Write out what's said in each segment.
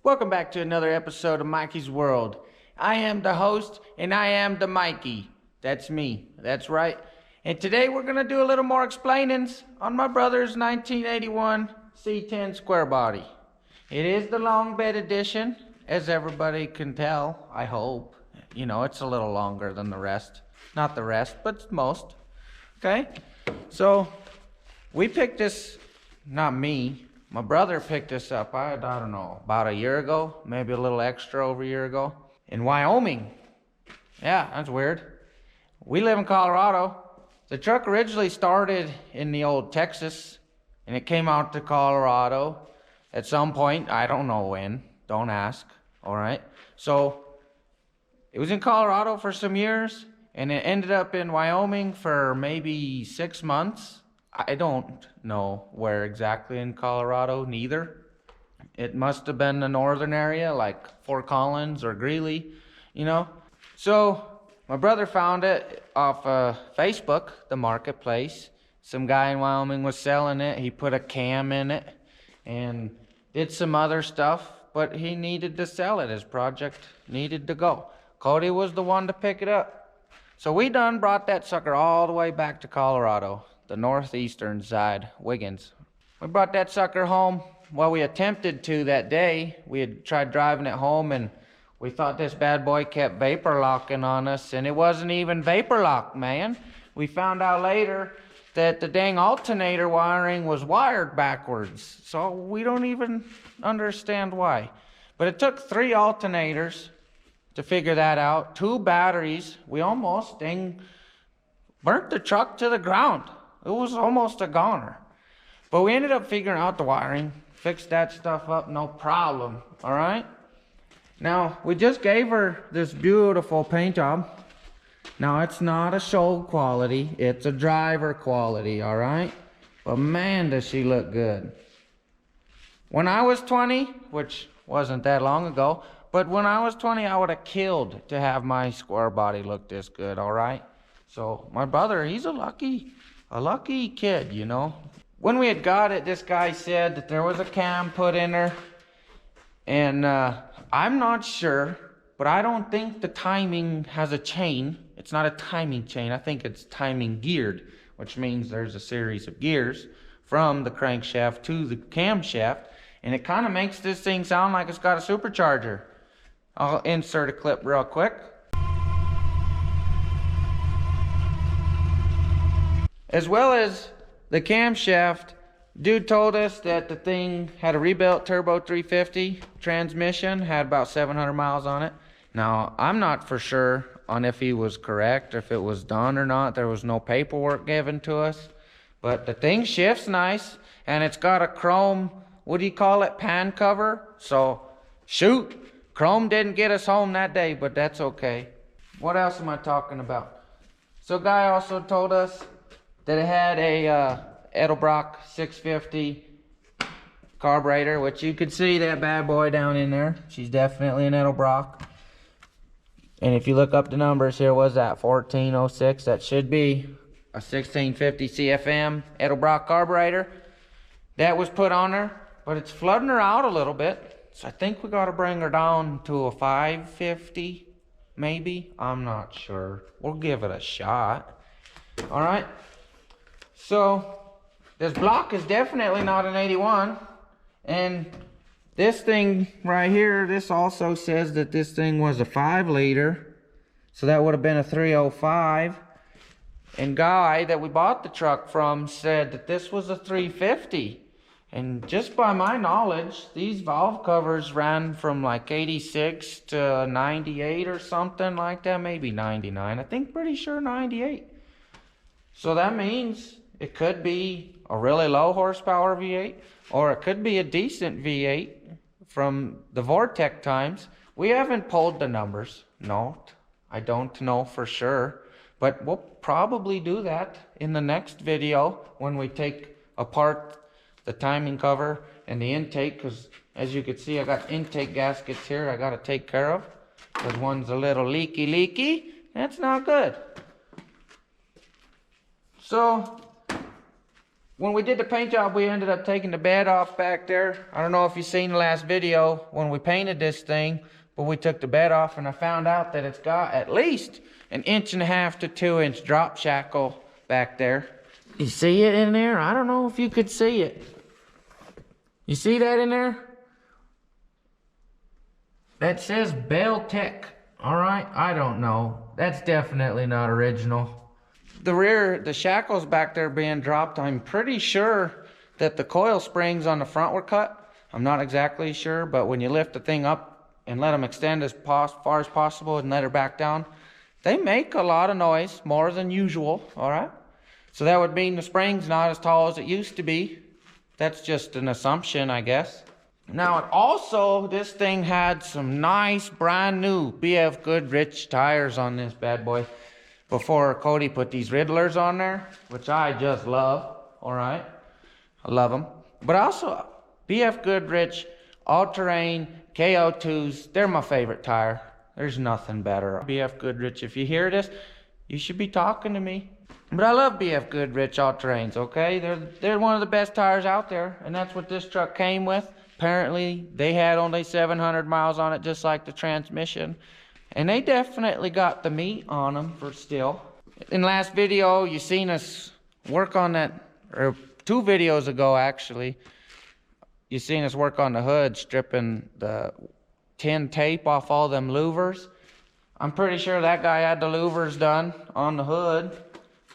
Welcome back to another episode of Mikey's World. I am the host and I am the Mikey. That's me. That's right. And today we're going to do a little more explainings on my brother's 1981 C10 Squarebody. It is the long bed edition, as everybody can tell, I hope. You know, it's a little longer than the rest. Not the rest, but most. Okay? So, we picked this, not me. My brother picked this up, I don't know, about a year ago, maybe a little extra over a year ago, in Wyoming. Yeah, that's weird. We live in Colorado. The truck originally started in the old Texas, and it came out to Colorado at some point. I don't know when. Don't ask. All right? So, it was in Colorado for some years, and it ended up in Wyoming for maybe 6 months. I don't know where exactly in Colorado, neither. It must have been the northern area, like Fort Collins or Greeley, you know. So, my brother found it off Facebook, the marketplace. Some guy in Wyoming was selling it. He put a cam in it and did some other stuff, but he needed to sell it. His project needed to go. Cody was the one to pick it up. So we done brought that sucker all the way back to Colorado. The northeastern side, Wiggins. We brought that sucker home. Well, we attempted to that day. We had tried driving it home, and we thought this bad boy kept vapor locking on us, and it wasn't even vapor lock, man. We found out later that the dang alternator wiring was wired backwards, so we don't even understand why. But it took 3 alternators to figure that out, 2 batteries. We almost burnt the truck to the ground. It was almost a goner. But we ended up figuring out the wiring, fixed that stuff up, no problem, all right? Now, we just gave her this beautiful paint job. Now, it's not a show quality, it's a driver quality, all right? But man, does she look good. When I was 20, which wasn't that long ago, but when I was 20, I would have killed to have my square body look this good, all right? So, my brother, he's a lucky kid, you know. When we had got it, this guy said that there was a cam put in her, and I'm not sure, but I don't think the timing has a chain. It's not a timing chain. I think it's timing geared, which means there's a series of gears from the crankshaft to the camshaft, and it kind of makes this thing sound like it's got a supercharger. I'll insert a clip real quick. As well as the camshaft, dude told us that the thing had a rebuilt turbo 350 transmission, had about 700 miles on it. Now, I'm not for sure on if he was correct or if it was done or not. There was no paperwork given to us. But the thing shifts nice, and it's got a chrome, what do you call it, pan cover? So, shoot, chrome didn't get us home that day, but that's okay. What else am I talking about? So, guy also told us that it had a Edelbrock 650 carburetor, which you could see that bad boy down in there. She's definitely an Edelbrock. And if you look up the numbers here, what's that, 1406? That should be a 1650 CFM Edelbrock carburetor. That was put on her, but it's flooding her out a little bit. So I think we got to bring her down to a 550, maybe. I'm not sure. We'll give it a shot. All right. So, this block is definitely not an 81, and this thing right here, this also says that this thing was a 5-liter, so that would have been a 305, and guy that we bought the truck from said that this was a 350, and just by my knowledge, these valve covers ran from like 86 to 98 or something like that, maybe 99, I think pretty sure 98. So that means it could be a really low horsepower V8, or it could be a decent V8 from the Vortec times. We haven't pulled the numbers. No, I don't know for sure. But we'll probably do that in the next video when we take apart the timing cover and the intake, because as you can see, I got intake gaskets here I got to take care of, because one's a little leaky. That's not good. So, When we did the paint job, we ended up taking the bed off back there. I don't know if you've seen the last video when we painted this thing, but we took the bed off and I found out that it's got at least 1.5 to 2 inch drop shackle back there. You see it in there? I don't know if you could see it. You see that in there? That says Bell Tech. All right, I don't know. That's definitely not original. The shackles back there being dropped, I'm pretty sure that the coil springs on the front were cut. I'm not exactly sure, but when you lift the thing up and let them extend as far as possible and let her back down, they make a lot of noise, more than usual, all right? So that would mean the spring's not as tall as it used to be. That's just an assumption, I guess. Now, this thing had some nice brand new BF Goodrich tires on this bad boy before Cody put these Riddlers on there, which I just love, all right? I love them. But also, BF Goodrich All-Terrain KO2s, they're my favorite tire. There's nothing better. BF Goodrich, if you hear this, you should be talking to me. But I love BF Goodrich All-Terrains, okay? They're one of the best tires out there, and that's what this truck came with. Apparently, they had only 700 miles on it, just like the transmission. And they definitely got the meat on them for still. In the last video, you seen us work on that, or 2 videos ago, actually. You seen us work on the hood, stripping the tin tape off all them louvers. I'm pretty sure that guy had the louvers done on the hood.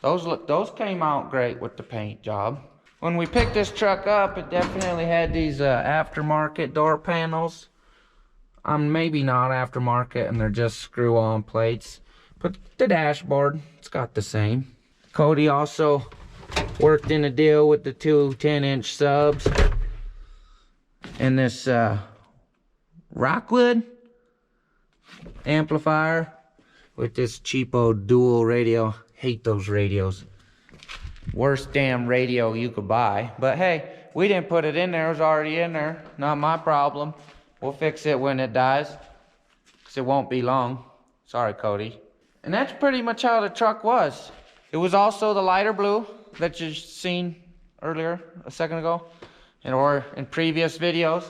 Those came out great with the paint job. When we picked this truck up, it definitely had these aftermarket door panels. Maybe not aftermarket, and they're just screw-on plates. But the dashboard, it's got the same. Cody also worked in a deal with the 2 10-inch subs. And this Rockwood amplifier with this cheapo dual radio. Hate those radios. Worst damn radio you could buy. But hey, we didn't put it in there. It was already in there. Not my problem. We'll fix it when it dies, because it won't be long. Sorry, Cody. And that's pretty much how the truck was. It was also the lighter blue that you seen earlier, a second ago, or in previous videos.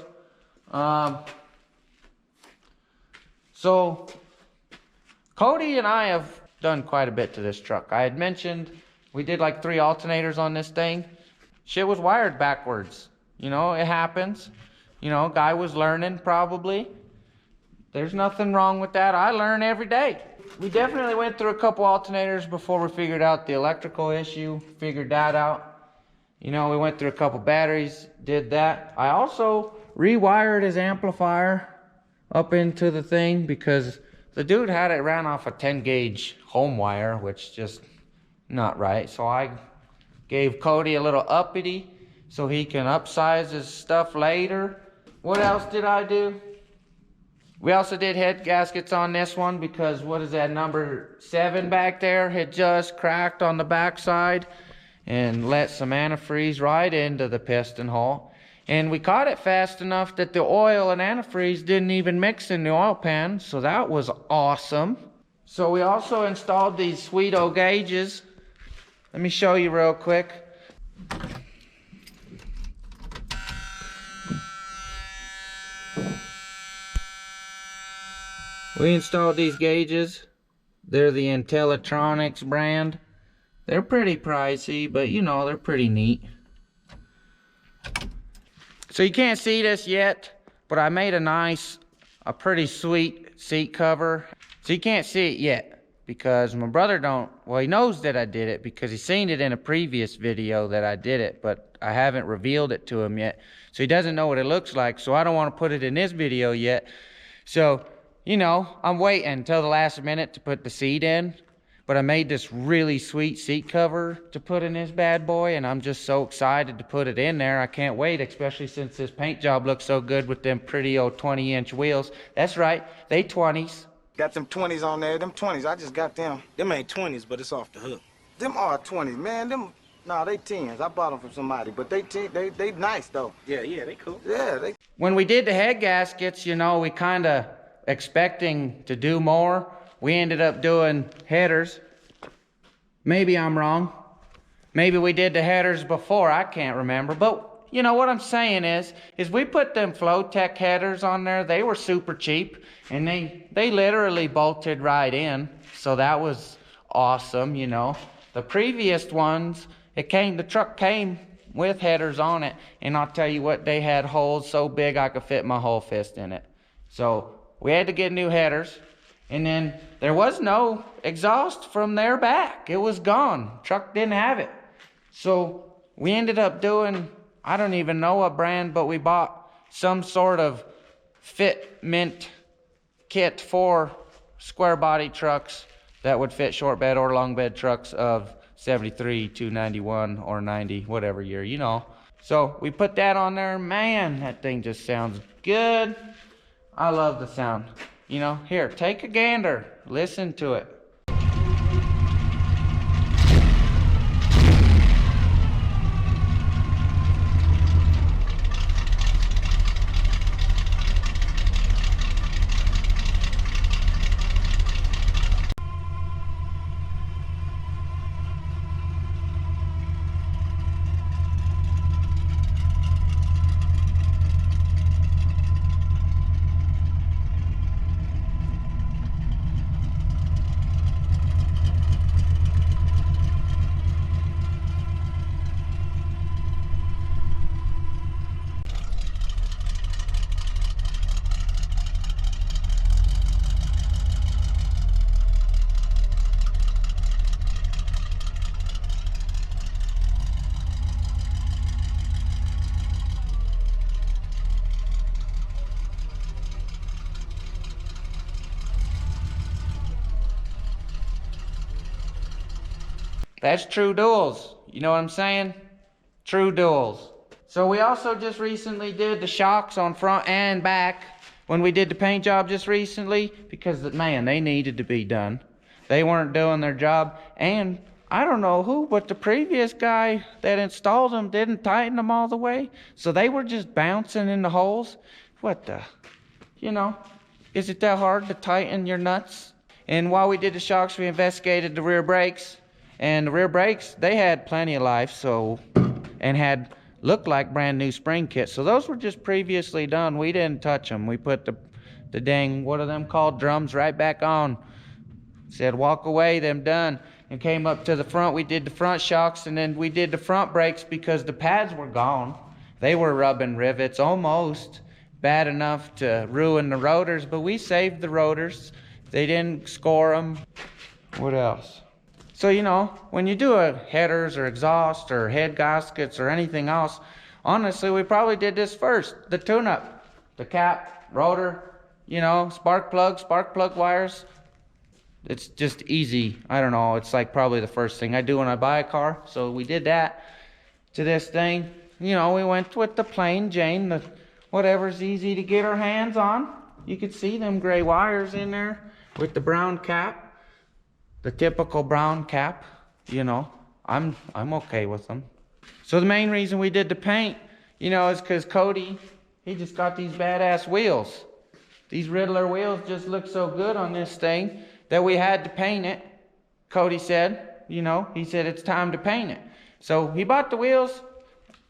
So Cody and I have done quite a bit to this truck. I had mentioned we did like 3 alternators on this thing. Shit was wired backwards. You know, it happens. You know, guy was learning probably. There's nothing wrong with that. I learn every day. We definitely went through a couple alternators before we figured out the electrical issue, figured that out. You know, we went through a couple batteries, did that. I also rewired his amplifier up into the thing because the dude had it ran off a 10 gauge home wire, which just not right. So I gave Cody a little uppity so he can upsize his stuff later. What else did I do? We also did head gaskets on this one because what is that, number 7 back there had just cracked on the backside and let some antifreeze right into the piston hole. And we caught it fast enough that the oil and antifreeze didn't even mix in the oil pan, so that was awesome. So we also installed these Sweeto Gauges. Let me show you real quick. We installed these gauges. They're the Intellitronics brand. They're pretty pricey, but you know, they're pretty neat. So you can't see this yet, but I made a pretty sweet seat cover. So you can't see it yet because my brother he knows that I did it because he's seen it in a previous video that I did it, but I haven't revealed it to him yet. So he doesn't know what it looks like, so I don't want to put it in this video yet. So, you know, I'm waiting until the last minute to put the seat in, but I made this really sweet seat cover to put in this bad boy, and I'm just so excited to put it in there. I can't wait, especially since this paint job looks so good with them pretty old 20-inch wheels. That's right, they 20s. Got them 20s on there. Them 20s, I just got them. Them ain't 20s, but it's off the hook. Them are 20s, man. Nah, they 10s. I bought them from somebody, but they nice though. Yeah, they cool. Yeah, they. When we did the head gaskets, you know, we kind of expecting to do more. We ended up doing headers. Maybe I'm wrong. Maybe we did the headers before, I can't remember. But you know what I'm saying is we put them Flowtech headers on there. They were super cheap, and they literally bolted right in. So that was awesome, you know. The previous ones, the truck came with headers on it, and I'll tell you what, they had holes so big I could fit my whole fist in it. So we had to get new headers, and then there was no exhaust from their back. It was gone. Truck didn't have it. So we ended up doing, I don't even know what brand, but we bought some sort of fitment kit for square body trucks that would fit short bed or long bed trucks of 73, 291, or 90, whatever year, you know. So we put that on there. Man, that thing just sounds good. I love the sound. You know, here, take a gander. Listen to it. That's true duals. You know what I'm saying? True duals. So we also just recently did the shocks on front and back when we did the paint job just recently, because man, they needed to be done. They weren't doing their job, and I don't know who, but the previous guy that installed them didn't tighten them all the way, so they were just bouncing in the holes. What the, you know, is it that hard to tighten your nuts? And while we did the shocks, we investigated the rear brakes. And the rear brakes, they had plenty of life, so, and had looked like brand new spring kits. So those were just previously done. We didn't touch them. We put the dang, what are them called, drums right back on. Said walk away, them done. And came up to the front. We did the front shocks, and then we did the front brakes because the pads were gone. They were rubbing rivets, almost bad enough to ruin the rotors, but we saved the rotors. They didn't score them. What else? So, you know, when you do a headers or exhaust or head gaskets or anything else, honestly, we probably did this first. The tune-up, the cap, rotor, you know, spark plug wires. It's just easy. I don't know. It's like probably the first thing I do when I buy a car. So we did that to this thing. You know, we went with the plain Jane, the whatever's easy to get our hands on. You could see them gray wires in there with the brown cap. The typical brown cap, you know, I'm okay with them. So the main reason we did the paint, you know, is because Cody, he just got these badass wheels. These Riddler wheels just look so good on this thing that we had to paint it. Cody said, you know, he said it's time to paint it. So he bought the wheels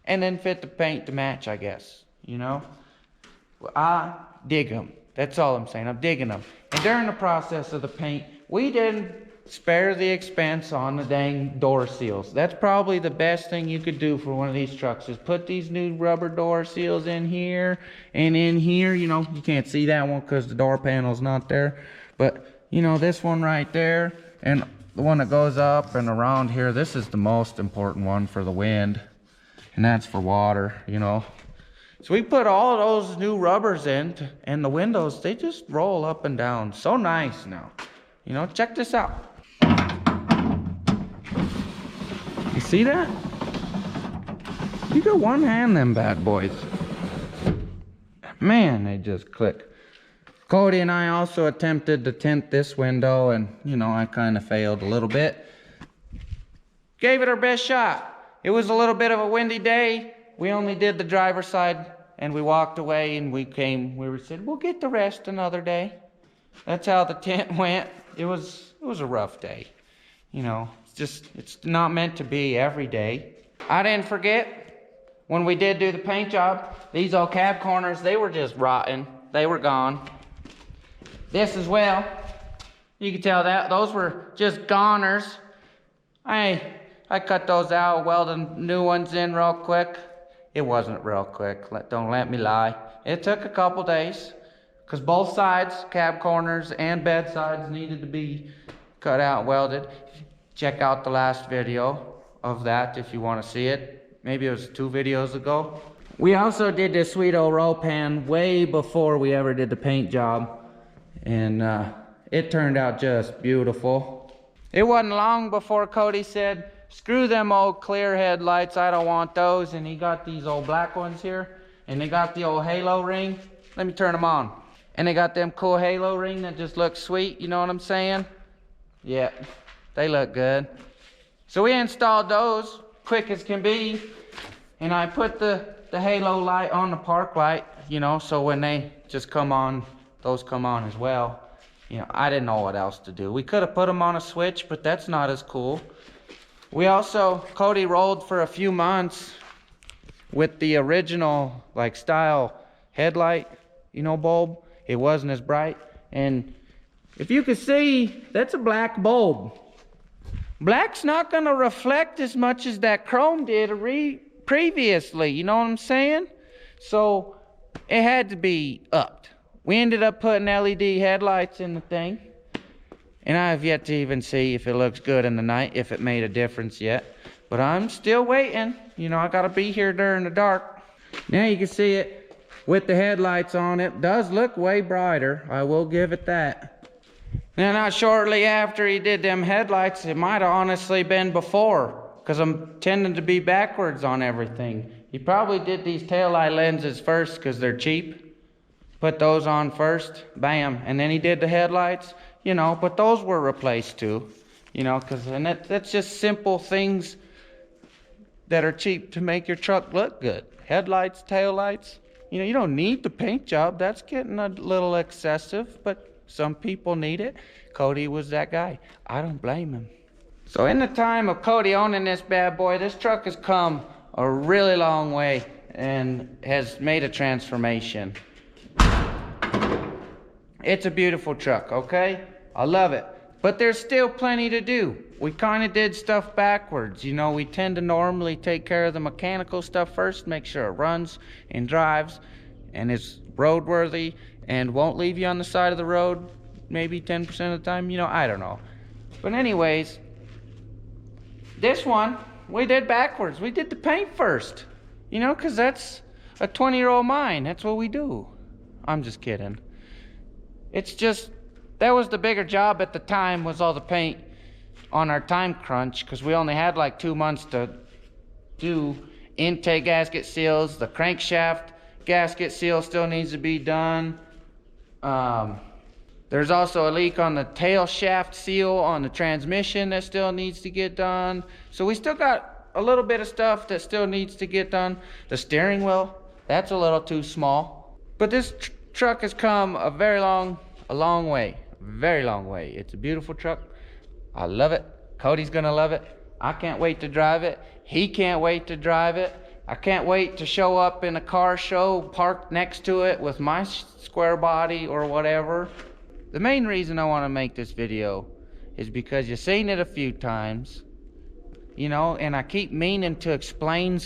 and then fit the paint to match, I guess, you know. Well, I dig them. That's all I'm saying. I'm digging them. And during the process of the paint, we didn't spare the expense on the dang door seals. That's probably the best thing you could do for one of these trucks, is put these new rubber door seals in here and in here. You know, you can't see that one because the door panel's not there, but you know, this one right there and the one that goes up and around here, this is the most important one for the wind, and that's for water, you know. So we put all of those new rubbers in, and the windows, they just roll up and down. So nice now. You know, check this out. You see that? You got one hand, them bad boys. Man, they just click. Cody and I also attempted to tint this window, and you know, I kind of failed a little bit. Gave it our best shot. It was a little bit of a windy day. We only did the driver's side, and we walked away, and we said, we'll get the rest another day. That's how the tint went. It was a rough day, you know. It's not meant to be every day. I didn't forget when we did do the paint job, these old cab corners, they were just rotten. They were gone. This as well. You can tell that those were just goners. I cut those out, welded new ones in real quick. It wasn't real quick, don't let me lie. It took a couple days, because both sides, cab corners and bed sides, needed to be cut out and welded. Check out the last video of that if you want to see it. Maybe it was 2 videos ago. We also did this Sweeto roll pan way before we ever did the paint job. And it turned out just beautiful. It wasn't long before Cody said, screw them old clear headlights, I don't want those. And he got these old black ones here. And they got the old halo ring. Let me turn them on. And they got them cool halo ring that just looks sweet, you know what I'm saying? Yeah, they look good. So we installed those quick as can be. And I put the halo light on the park light, you know, so when they just come on, those come on as well. You know, I didn't know what else to do. We could have put them on a switch, but that's not as cool. We also, Cody rolled for a few months with the original, like, style headlight, you know, bulb. It wasn't as bright. And if you can see, that's a black bulb. Black's not going to reflect as much as that chrome did previously, you know what I'm saying? So it had to be upped. We ended up putting LED headlights in the thing. And I have yet to even see if it looks good in the night, if it made a difference yet. But I'm still waiting. You know, I gotta be here during the dark. Now you can see it with the headlights on. It does look way brighter. I will give it that. Now, not shortly after he did them headlights, it might have honestly been before, because I'm tending to be backwards on everything. He probably did these taillight lenses first because they're cheap. Put those on first, bam. And then he did the headlights, you know, but those were replaced too. You know, because that's just simple things that are cheap to make your truck look good. Headlights, taillights. You know, you don't need the paint job. That's getting a little excessive, but some people need it. Cody was that guy. I don't blame him. So in the time of Cody owning this bad boy, this truck has come a really long way and has made a transformation. It's a beautiful truck, okay? I love it. But there's still plenty to do. We kind of did stuff backwards. You know, we tend to normally take care of the mechanical stuff first, make sure it runs and drives and is roadworthy and won't leave you on the side of the road maybe 10% of the time. You know, I don't know. But anyways, this one, we did backwards. We did the paint first. You know, because that's a 20-year-old mind. That's what we do. I'm just kidding. It's just, that was the bigger job at the time, was all the paint on our time crunch, because we only had like 2 months to do intake gasket seals. The crankshaft gasket seal still needs to be done. There's also a leak on the tail shaft seal on the transmission that still needs to get done. So we still got a little bit of stuff that still needs to get done. The steering wheel, that's a little too small. But this truck has come a long way, very long way. It's a beautiful truck. I love it. Cody's gonna love it. I can't wait to drive it. He can't wait to drive it. I can't wait to show up in a car show parked next to it with my square body or whatever. The main reason I want to make this video is because you've seen it a few times, you know, and I keep meaning to explain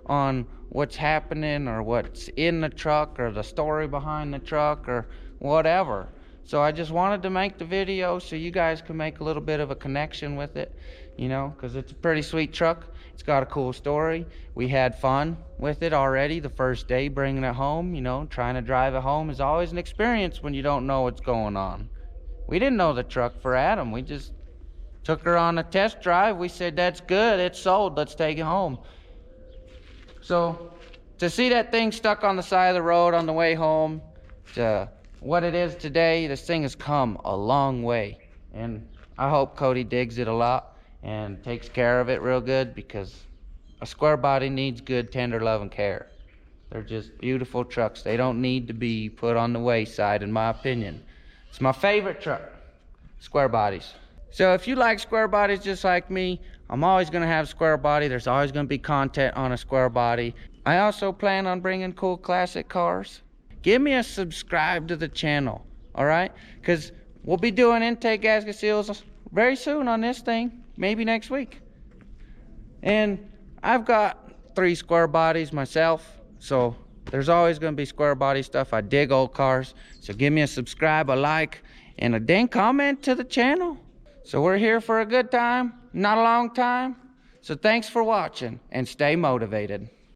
on what's happening or what's in the truck or the story behind the truck or whatever. So I just wanted to make the video so you guys can make a little bit of a connection with it, you know, because it's a pretty sweet truck. It's got a cool story. We had fun with it already the first day bringing it home. You know, trying to drive it home is always an experience when you don't know what's going on. We didn't know the truck for Adam. We just took her on a test drive. We said, that's good, it's sold, let's take it home. So to see that thing stuck on the side of the road on the way home to what it is today, this thing has come a long way. And I hope Cody digs it a lot and takes care of it real good, because a square body needs good, tender love and care. They're just beautiful trucks. They don't need to be put on the wayside, in my opinion. It's my favorite truck, square bodies. So if you like square bodies just like me, I'm always going to have square body. There's always going to be content on a square body. I also plan on bringing cool classic cars. Give me a subscribe to the channel, all right? Because we'll be doing intake gasket seals very soon on this thing, maybe next week. And I've got 3 square bodies myself, so there's always going to be square body stuff. I dig old cars, so give me a subscribe, a like, and a dang comment to the channel. So we're here for a good time, not a long time. So thanks for watching, and stay motivated.